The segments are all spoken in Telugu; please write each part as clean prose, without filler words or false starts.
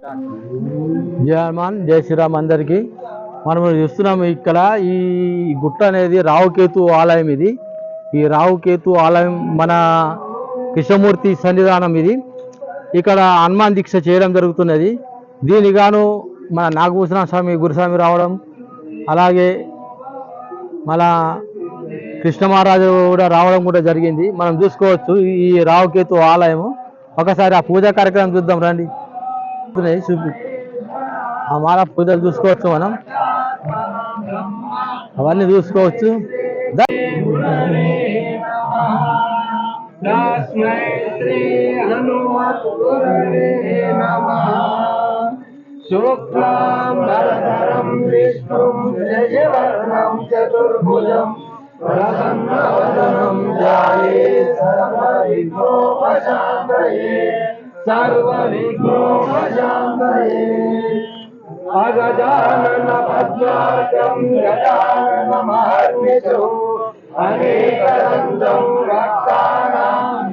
జయ హనుమాన్ జయ శ్రీరామ్ అందరికీ. మనం చూస్తున్నాం ఇక్కడ ఈ గుట్ట అనేది రావుకేతు ఆలయం. ఇది ఈ రావుకేతు ఆలయం మన కృష్ణమూర్తి సన్నిధానం. ఇది ఇక్కడ హనుమాన్ దీక్ష చేయడం జరుగుతున్నది. దీనిగాను మన నాగభూషణ స్వామి గురుస్వామి రావడం, అలాగే మన కృష్ణ మహారాజు కూడా రావడం కూడా జరిగింది. మనం చూసుకోవచ్చు ఈ రావుకేతు ఆలయము. ఒకసారి ఆ పూజా కార్యక్రమం చూద్దాం రండి. చూపి ఆ మాల పూజలు చూసుకోవచ్చు, మనం అవన్నీ చూసుకోవచ్చు. చతుర్భుజం ప్రసన్నవదనం ధ్యాయేత్ सर्वविघ्नोपशान्तये अगजानन पद्मार्कं गजाननमहर्निशो अनेकदन्तं भक्तानाम्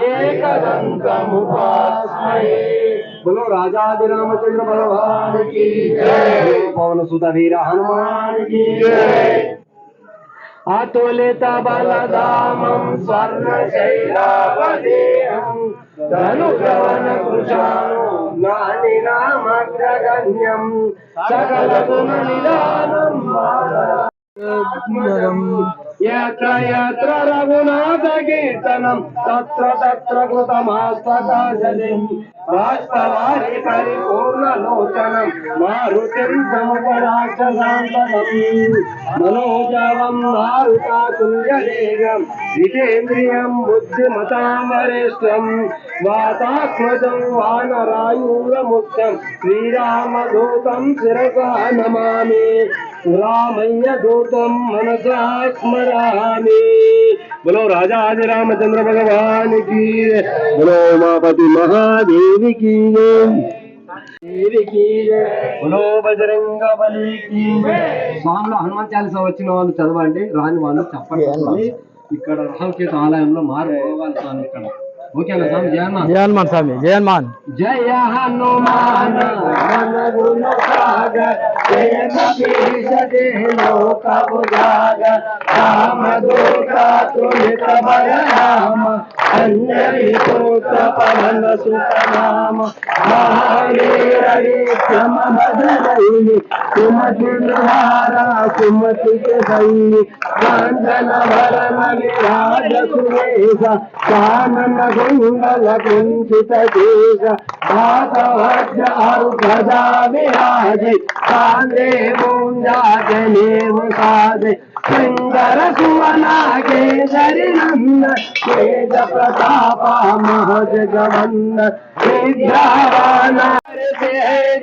एकदन्तमुपास्महे बोलो राजाधिरामचंद्र भगवान की जय। पवन सुत वीर हनुमान की जय। अतुलित बलधामं स्वर्णशैलावदेहं धनुजवन कृशाणो ज्ञानिनामग्रगण्यं सकलगुणनिधानं यत्र यत्र रघुनाथकीर्तनं तत्र तत्र कृतमस्तकाञ्जलिं बाष्पवारि परिपूर्णलोचनं मारुतिं समपराक्षसान्तकम् मनोजवं मारुतातुल्यवेगं जितेन्द्रियं बुद्धिमतां वरिष्ठं वातात्मजं वानरायूरमुख्यं श्रीरामदूतं शिरसा नमामि रामय्य दूतं मनसा स्मरामि। बोलो राजाधिरामचंद्र भगवान की, बोलो उमापति महादेव की बोलो बजरंग बली की। స్వామిలో హనుమాన్ చాలీసా వచ్చిన వాళ్ళు చదవండి, రాని వాళ్ళు చెప్పండి. ఇక్కడ రావుకేతు ఆలయంలో మారు పోగలుగుతాను ఇక్కడ. ఓకేనా స్వామి? జయ హనుమాన్. జయ హనుమాన్ స్వామి. జయ హనుమాన్. జయ హనుమాన్ మన గుణ సాగర్ జయ కపీశ దేలోక ఉజాగర్ రామ దూత తులిత బల రామ అంజలి పుత్ర పవన సుత నామ మహావీర విక్రమ భద్రదైని సుమతి విహార సుమతి సైని కాంచన భరణ విరాజ సురేశ కానన గుండల కుంచిత కేశ భాగవజ్ర ధ్వజా విరాజి కాందే మూంజాజనేవ సాధే సుందర సువనా కేసరి నంద తేజ ప్రతాప మహజగవన్న విద్యావాన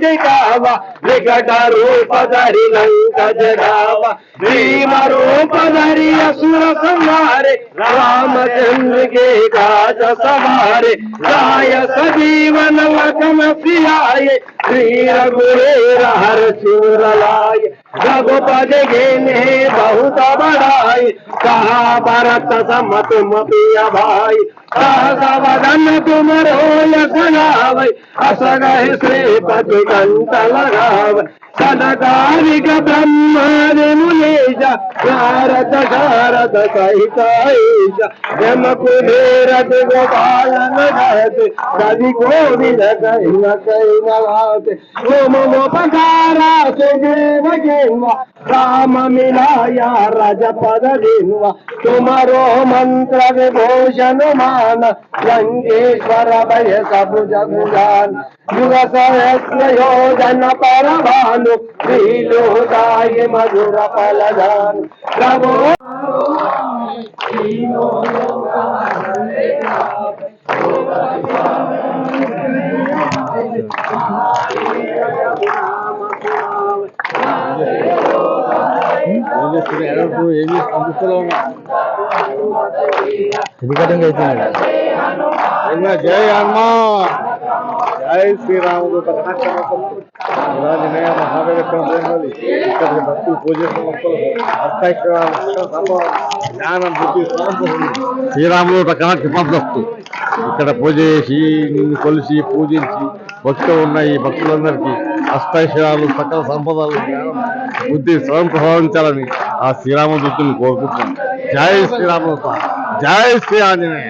దిగావ వికట రూప ధరి లంక జగావ భీమ రూప ధరి असुर संहारे रामचंद्र के काज सवारे राय सजीवन लखन सियाए श्री रघुवीर हर चूर लाए रघुपति गेने बहुत बड़ाई कहा भरत सम तुम प्रिय भाई सहसवदन तुम रोय सुनावै अस गहे श्रीपति कंठ लगावै सनकादिक ब्रह्मादि मुनीश नारद शारद सहित ईश जम कुबेरत गोपालन रहते कवि गोविंद कहि न गाते तुम उपकारा सुग्रीव जिह्वा राम मिलाया रजपद जिह्वा तुम्हारो मंत्र विभूषण मान लंकेश्वर भय सब जग जान युग सहस्र योजन पर भानु श्रीलोकाय मधुर फलदान प्रभो జయ హనుమాన్. జై శ్రీరామ. భక్తి పూజ శ్రీరాములు కృపా ఇక్కడ పూజ చేసి నిన్ను కొలిసి పూజించి భక్తులు ఉన్న ఈ భక్తులందరికీ అష్టైశ్వర్యాలు సకల సంపదలు జ్ఞానం బుద్ధి స్వయం ప్రసాదించాలని ఆ శ్రీరామదూతుని కోరుకుంటున్నాను. జై శ్రీరామదూత, జై శ్రీ ఆంజనేయ.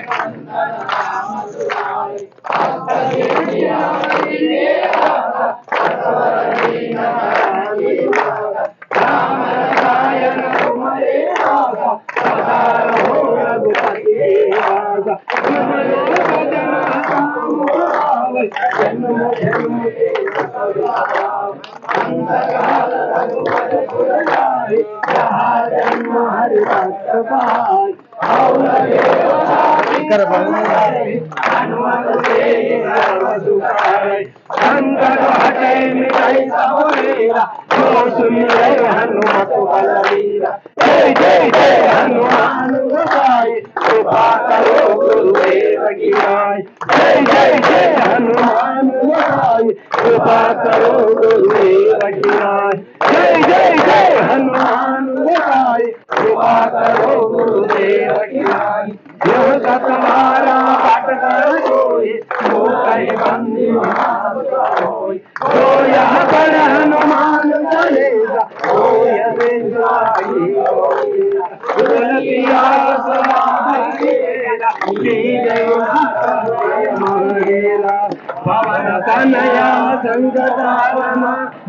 పవన తనయ సంగతారమ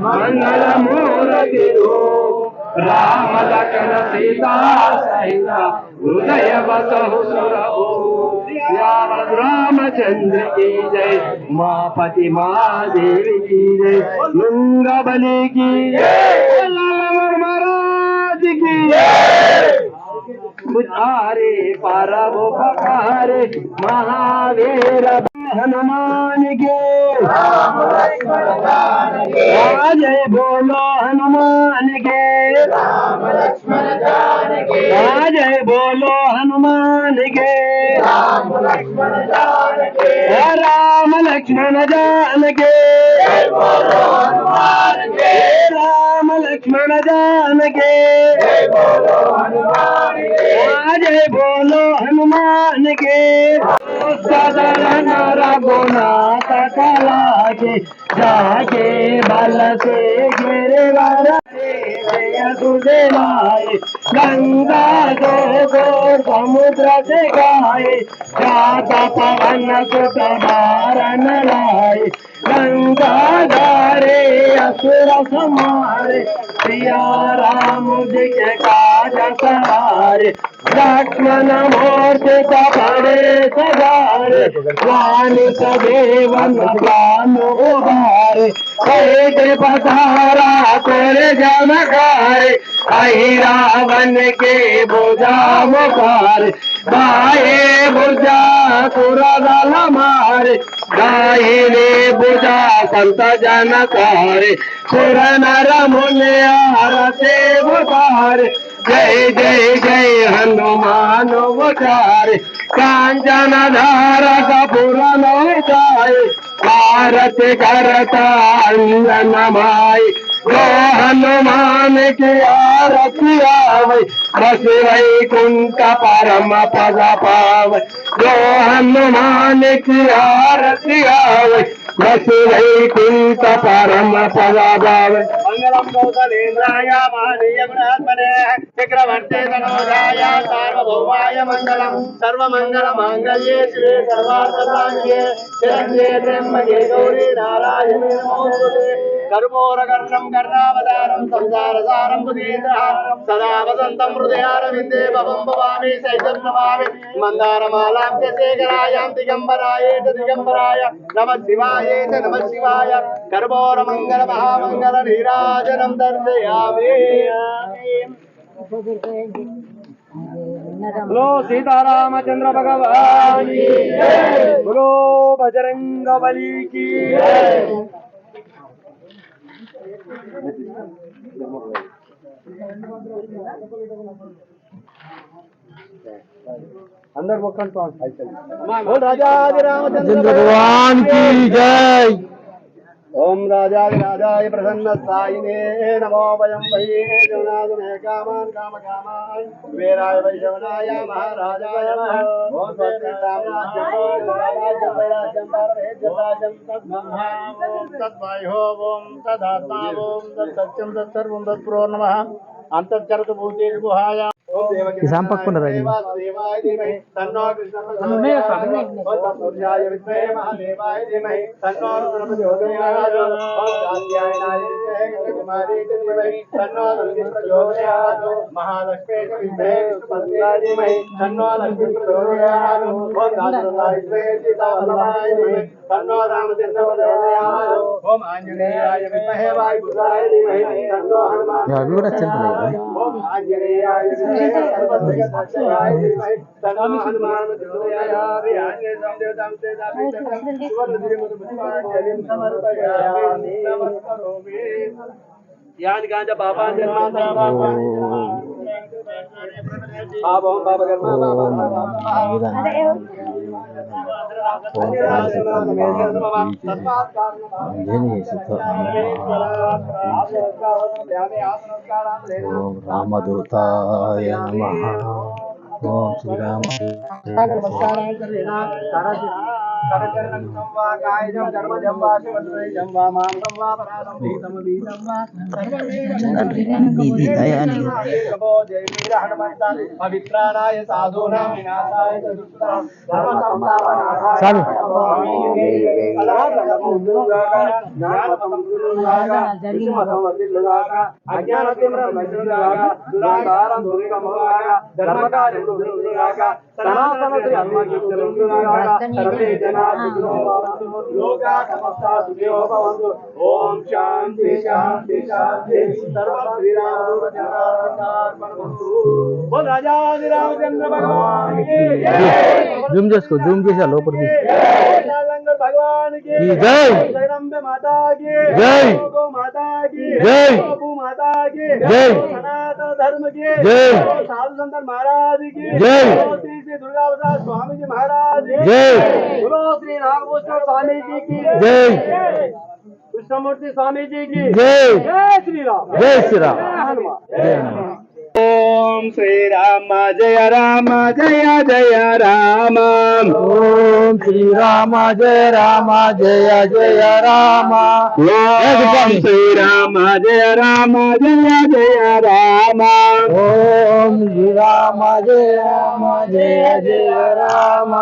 మంగళ మూర్తి రామ లక్ష్మణ సీతా సహిత హృదయ బసహు సురభు रामचंद्र की जय, मापति महादेवी की जय, गंगा बली की जय, लाल महाराज की जय। बुधारे पारवो पकारे महावीर हनुमान के जय बोलो हनुमान के जय बोलो हनुमान के राम लक्ष्मण जान के राम लक्ष्मण जान के जय बोलो हनुमान के सदन रघुनाथ कला के जाके बल से गिरवर तुझे लाए गंगा जो गोर समुद्र से गाए जाता पवन सुत मारन लाए गंगा धारे असुर समारे सिया राम जी के काज सवारे लक्ष्मण मूर्ति पकड़े सवारे राम सदेवन राम उबारे पेट पधारा कर जमकारे आई रावण के भुजा मुखारे बाए भुजा कुरदल मारे दाहिने भुजा संत जनकारे सुर नर मुनि आरते उतारे जय जय जय हनुमान उचारे कांचन धारा कपूर नौचाए भारत करता अंजन माई जो हनुमान की आरती आवे बस वैकुंठ परम पद पावे जो हनुमान की आरती आवे बस वैकुंठ परम पद पावे मंगलम कौसलेन्द्राय महादेव ब्रह्मणे चक्रवर्ती तनोजाय सार्वभौमाय मंगलम सर्वमंगल मांगल्ये शिवे सर्वार्थ साधिके शरण्ये त्र्यंबके गौरी नारायणी नमोस्तुते कर्पूरगर्भं कर्णावतारं संसारसारं बुधेन्द्रहारं सदा वसन्तं हृदयारविन्दे भवं भवामि सहितं नमामि मन्दारमालां च शेखरायां दिगम्बराय च दिगम्बराय नमः शिवाय च नमः शिवाय कर्पूरमङ्गल महामङ्गल नीराजनं दर्शयामि बोलो सीतारामचंद्र भगवान की जय, बोलो बजरंग बली की जय। अंदर बोल राजा रामचंद्र भगवान की जय। ఓం రాజాయ ప్రసన్నస్థాయినే నమో వయం వై జనాదునే కామాన్ కామకామాన్ వీరాయ వైశవనాయ మహారాజాయ నమః. ఓం రాజ్యం తద్వాయో ఓం తదాత్మా ఓం తత్సత్యం తత్సర్వం తత్పురో నమః. అంతర్జరత భూతే గుహాయ ఈ సాంపక్కున్నరా ఇది? దేవాయ ధీమహి తన్నో కృష్ణ ప్రచోదయాత్. ఓం తత్పురుషాయ విద్మహే మహాదేవాయ ధీమహి తన్నో రుద్ర ప్రచోదయాత్. ఓం కాత్యాయనాయ విద్మహే కృష్ణకుమారీ ధీమహి తన్నో లక్ష్మీ ప్రచోదయాత్. మహాలక్ష్మీ విద్మహే విష్ణుపత్న్యాయ ధీమహి తన్నో లక్ష్మీ ప్రచోదయాత్. ఓం దాసరథాయ విద్మహే సీతావల్లభాయ ధీమహి తన్నో రామచంద్ర ప్రచోదయాత్. ఓం ఆంజనేయాయ విద్మహే వాయుపుత్రాయ ధీమహి తన్నో హనుమాన్ అవి కూడా చెప్తున్నాయి. ఓం ఆంజనేయాయ విద్మహే సర్వజ్ఞాయ ధీమహి తన్నో హనుమాన్ ప్రచోదయాత్. ఆంజనేయ సందేవతాం సేదాపి సువర్ణ దిరిముదు పుష్పాంజలిం సమర్పయామి. నమస్కరోమి. యాని కాంచ పాపాన్ జన్మాంత పాపం పాపకర్మ ఓం రామదూతాయ నమః. ఓం శ్రీరామ పవిత్రాయ సాధూనాం వినాశాయ సనాతన శ్రీ సర్వే జనా లోకా సమస్తా సుఖినో భవంతు. ఓం శాంతి శాంతి శాంతి. సర్వ శ్రీరామచంద్రార్పణమస్తు. బోల్ రాజాది రామచంద్ర భగవాన్ కి జూమ్ చేసుకో, జూమ్ చేసా లోపలికి. లంగర్ భగవాన్ కి జై. జగదంబె మాతా కి జై. గో మాతా కి జై. గోపు మాతా కి జై. సనాతన ధర్మ కి జై. साधु संत महाराज की जय। श्री श्री दुर्गा प्रसाद स्वामी जी महाराज की जय। बोलो श्री नागभूषण स्वामी जी की जय। कृष्णमूर्ति स्वामी जी की जय। जय श्री राम जय श्रीराम. जय हनुमान जय हनुमान. ओम श्री राम जय राम जय जय राम. ओम श्री राम जय राम जय जय राम. ओम श्री राम जय राम जय जय राम. ओम श्री राम जय राम जय जय राम.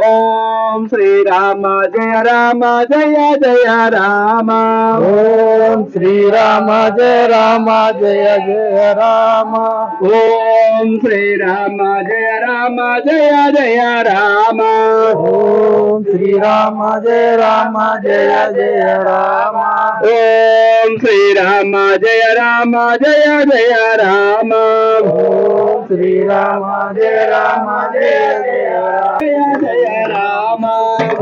ओम श्री राम जय राम जय जय राम. ओम श्री राम जय राम जय जय राम. ओम श्री राम जय राम जय जय राम. ओम श्री राम जय राम जय जय राम. ओम श्री राम जय राम जय जय राम. ओम श्री राम जय राम जय जय राम. जय राम.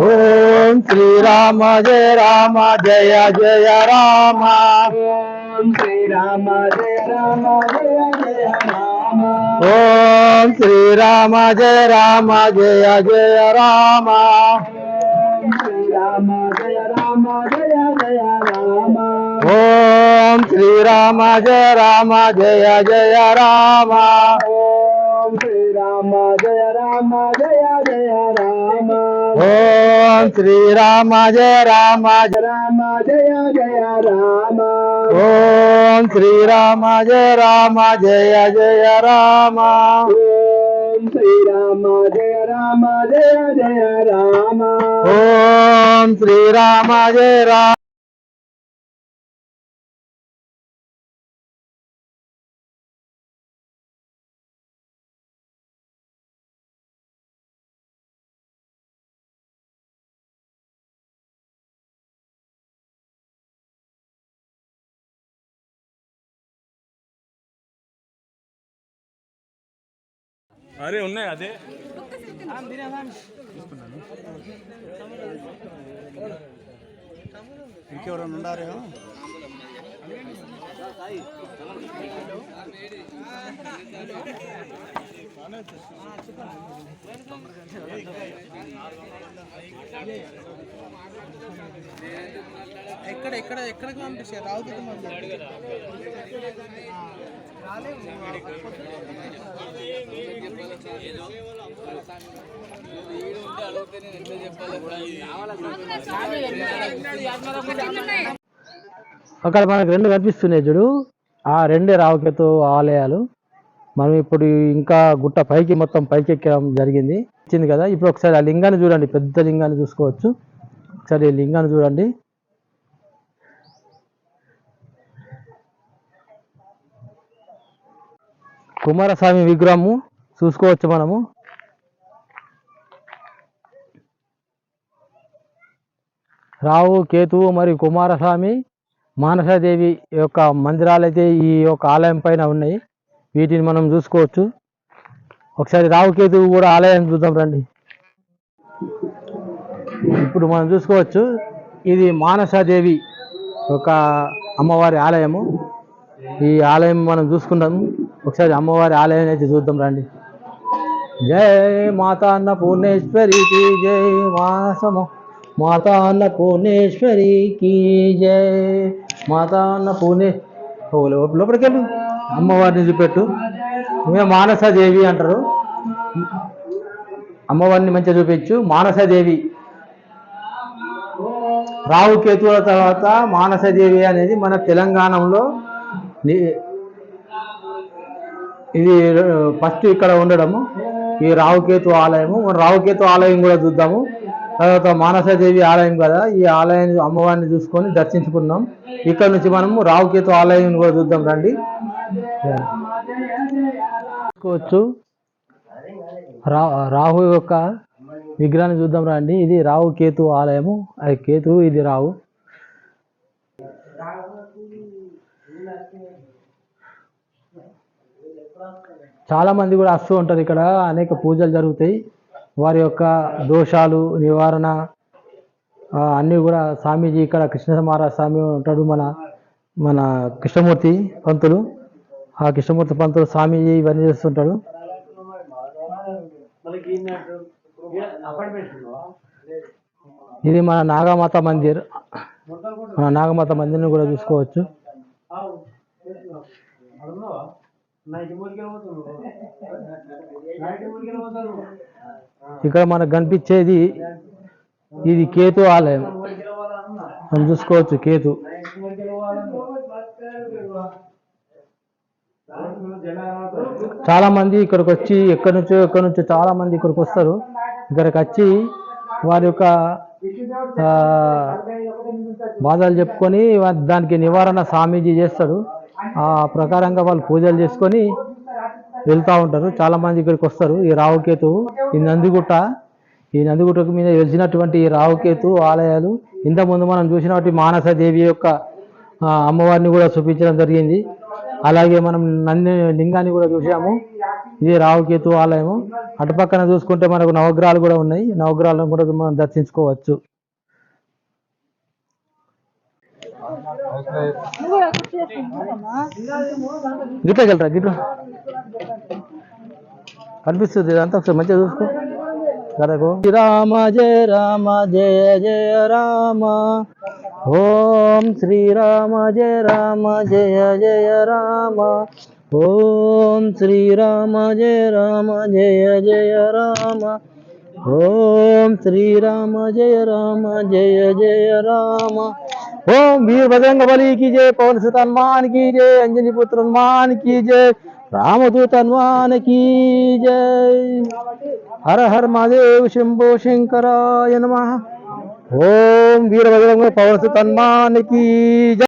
ओम श्री राम जय राम जय जय राम. ओम श्री राम जय राम जय जय राम. ओम श्री राम जय राम जय जय राम. ओम श्री राम जय राम जय जय राम. ओम श्री राम जय राम जय जय राम. ओम श्री राम जय राम जय जय राम. ओम श्री राम जय राम राम जय जय राम. ओम श्री राम जय राम जय जय राम. ओम श्री राम जय राम जय जय राम. ओम श्री राम जय राम. అరే ఉన్నాయి అదే ఇంకెవరైనా ఉండారేమో ఎక్కడికి పంపిస్తారు రావుకి అక్కడ మనకు రెండు కనిపిస్తున్నాయి చూడు, ఆ రెండే రావుకేతు ఆలయాలు. మనం ఇప్పుడు ఇంకా గుట్ట పైకి మొత్తం పైకి ఎక్కడం జరిగింది వచ్చింది కదా. ఇప్పుడు ఒకసారి ఆ లింగాన్ని చూడండి, పెద్ద లింగాన్ని చూసుకోవచ్చు. ఒకసారి ఈ లింగాన్ని చూడండి. కుమారస్వామి విగ్రహము చూసుకోవచ్చు మనము. రావు కేతువు మరియు కుమారస్వామి మానసాదేవి యొక్క మందిరాలు అయితే ఈ యొక్క ఆలయం పైన ఉన్నాయి. వీటిని మనం చూసుకోవచ్చు. ఒకసారి రావుకేతువు కూడా ఆలయం చూద్దాం రండి. ఇప్పుడు మనం చూసుకోవచ్చు, ఇది మానసాదేవి ఒక అమ్మవారి ఆలయము. ఈ ఆలయం మనం చూసుకుందాము. ఒకసారి అమ్మవారి ఆలయం అయితే చూద్దాం రండి. జై మాతా అన్నపూర్ణేశ్వరికి జై మాతా అన్నపూర్ణేశ్వరికి జై మాతా అన్నపూర్ణే లోపలికి వెళ్ళు, అమ్మవారిని చూపెట్టు. మేము మానసాదేవి అంటారు, అమ్మవారిని మంచిగా చూపించు. మానసాదేవి రావుకేతువుల తర్వాత మానసాదేవి అనేది మన తెలంగాణలో ఇది ఫస్ట్ ఇక్కడ ఉండడము ఈ రావుకేతు ఆలయము. రావుకేతు ఆలయం కూడా చూద్దాము. తర్వాత మానసాదేవి ఆలయం కదా, ఈ ఆలయాన్ని అమ్మవారిని చూసుకొని దర్శించుకున్నాం. ఇక్కడ నుంచి మనము రావుకేతు ఆలయం కూడా చూద్దాం రండి. చూసుకోవచ్చు రాహు యొక్క విగ్రహాన్ని చూద్దాం రండి. ఇది రావు కేతు ఆలయము. అది కేతు, ఇది రావు. చాలా మంది కూడా వస్తూ ఉంటారు. ఇక్కడ అనేక పూజలు జరుగుతాయి. వారి యొక్క దోషాలు నివారణ అన్నీ కూడా స్వామీజీ ఇక్కడ కృష్ణమహారాజ్ స్వామి ఉంటాడు, మన కృష్ణమూర్తి పంతులు. ఆ కృష్ణమూర్తి పంతులు స్వామీజీ ఇవన్నీ చేస్తుంటాడు. ఇది మన నాగమాత మందిర్. మన నాగమాత మందిర్ని కూడా చూసుకోవచ్చు. ఇక్కడ మనకు కనిపించేది ఇది కేతు ఆలయం. మనం చూసుకోవచ్చు కేతు. చాలా మంది ఇక్కడికి వచ్చి ఎక్కడి నుంచో చాలా మంది ఇక్కడికి వస్తారు. ఇక్కడికి వచ్చి వారి యొక్క బాధలు చెప్పుకొని దానికి నివారణ స్వామీజీ చేస్తాడు. ఆ ప్రకారంగా వాళ్ళు పూజలు చేసుకొని వెళ్తూ ఉంటారు. చాలా మంది ఇక్కడికి వస్తారు. ఈ రావుకేతువు ఈ నందిగుట్ట మీద వెలిసినటువంటి ఈ రావుకేతు ఆలయాలు ఇంతకుముందు మనం చూసినటువంటి మానసాదేవి యొక్క అమ్మవారిని కూడా చూపించడం జరిగింది. అలాగే మనం లింగాన్ని కూడా చూసాము. ఇది రావుకేతు ఆలయము. అటుపక్కన చూసుకుంటే మనకు నవగ్రహాలు కూడా ఉన్నాయి. నవగ్రహాలను కూడా మనం దర్శించుకోవచ్చు. గిట్లా కనిపిస్తుంది అంతా. ఒకసారి మంచిగా చూసుకో. శ్రీరామ జయ రామ జయ జయ రామ. ఓం శ్రీరామ జయ రామ జయ జయ రామ. ఓం శ్రీరామ జయ రామ జయ జయ రామ. ఓం శ్రీరామ జయ రామ జయ జయ రామ. ఓం वीर बजरंग बली की जय, पवन सुत हनुमान की जय, अंजनी पुत्र हनुमान की जय, रामदूत हनुमान की जय. हर हर महादेव शंभो शंकराय नमः. ओम वीर बजरंग पवन सुत हनुमान की जय.